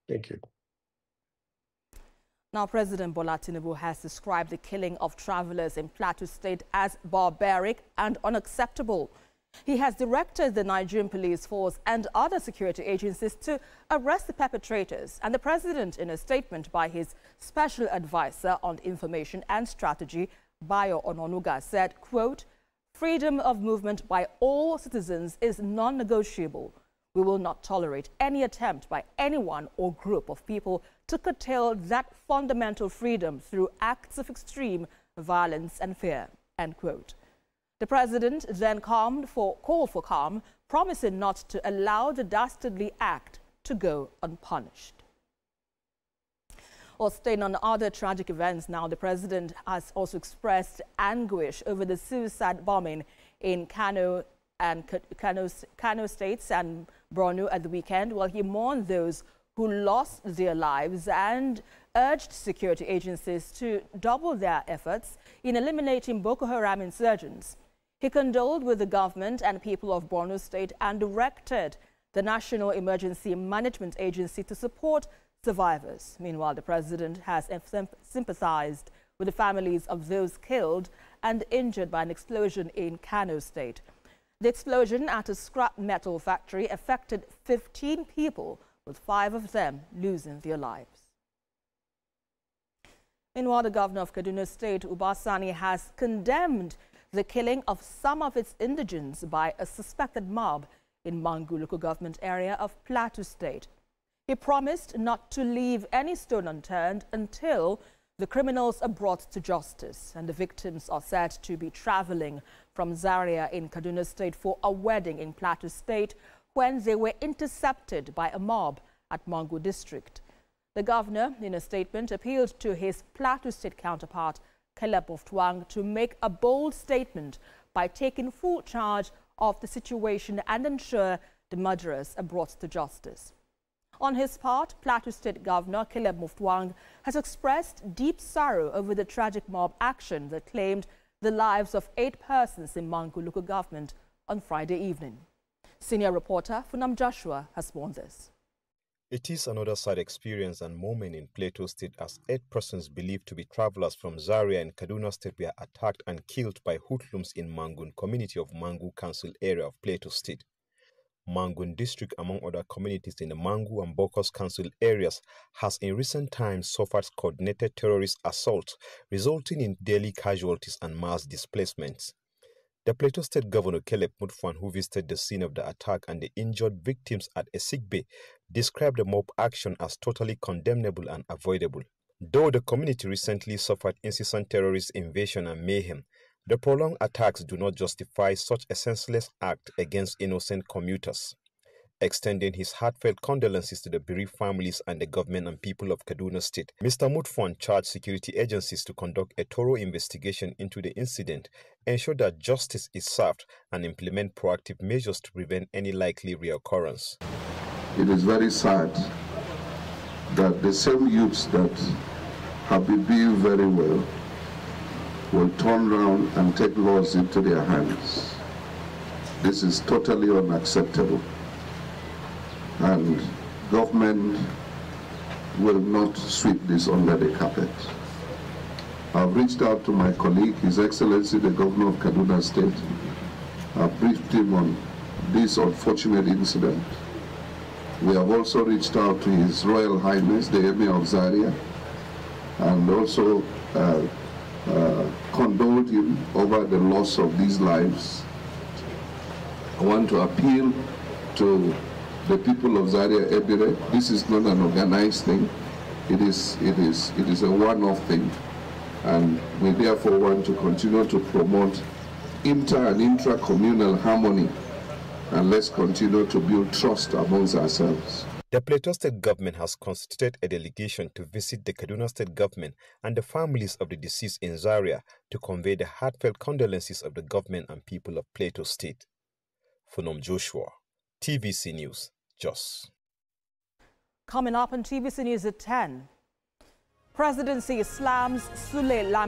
Thank you. Now, President Bola Tinubu has described the killing of travelers in Plateau State as barbaric and unacceptable. He has directed the Nigerian police force and other security agencies to arrest the perpetrators. And the president, in a statement by his special advisor on information and strategy, Bayo Ononuga, said, quote, "Freedom of movement by all citizens is non-negotiable. We will not tolerate any attempt by anyone or group of people to curtail that fundamental freedom through acts of extreme violence and fear," end quote. The president then called for calm, promising not to allow the dastardly act to go unpunished. Or staying on other tragic events now, the president has also expressed anguish over the suicide bombing in Kano states and Borno at the weekend, while he mourned those who lost their lives and urged security agencies to double their efforts in eliminating Boko Haram insurgents. He condoled with the government and people of Borno State and directed the National Emergency Management Agency to support survivors. Meanwhile, the president has sympathized with the families of those killed and injured by an explosion in Kano State. The explosion at a scrap metal factory affected 15 people, with 5 of them losing their lives. Meanwhile, the governor of Kaduna State, Uba Sani, has condemned the killing of some of its indigents by a suspected mob in Mangu local government area of Plateau State. He promised not to leave any stone unturned until the criminals are brought to justice, and the victims are said to be traveling from Zaria in Kaduna State for a wedding in Plateau State when they were intercepted by a mob at Mangu district. The governor, in a statement, appealed to his Plateau State counterpart, Caleb Oftwang, to make a bold statement by taking full charge of the situation and ensure the murderers are brought to justice. On his part, Plateau State Governor Caleb Oftwang has expressed deep sorrow over the tragic mob action that claimed the lives of 8 persons in Mangu local government on Friday evening. Senior reporter Funam Joshua has more on this. It is another sad experience and moment in Plateau State as 8 persons believed to be travelers from Zaria and Kaduna State were attacked and killed by hoodlums in Mangun community of Mangu Council area of Plateau State. Mangun district, among other communities in the Mangu and Bokos Council areas, has in recent times suffered coordinated terrorist assaults, resulting in daily casualties and mass displacements. The Plateau State Governor Caleb Mutfwan, who visited the scene of the attack and the injured victims at a sick bay, described the mob action as totally condemnable and avoidable. Though the community recently suffered incessant terrorist invasion and mayhem, the prolonged attacks do not justify such a senseless act against innocent commuters. Extending his heartfelt condolences to the bereaved families and the government and people of Kaduna State, Mr. Mutfwan charged security agencies to conduct a thorough investigation into the incident, ensure that justice is served, and implement proactive measures to prevent any likely reoccurrence. It is very sad that the same youths that have been doing very well will turn around and take laws into their hands. This is totally unacceptable, and government will not sweep this under the carpet. I've reached out to my colleague, His Excellency the Governor of Kaduna State. I've briefed him on this unfortunate incident. We have also reached out to His Royal Highness the Emir of Zaria, and also condoled him over the loss of these lives. I want to appeal to the people of Zaria Ebire. This is not an organized thing. It is a one-off thing, and we therefore want to continue to promote inter and intra-communal harmony, and let's continue to build trust amongst ourselves. The Plateau State government has constituted a delegation to visit the Kaduna State government and the families of the deceased in Zaria to convey the heartfelt condolences of the government and people of Plateau State. Funam Joshua, TVC News, Jos. Coming up on TVC News at 10, Presidency slams Sule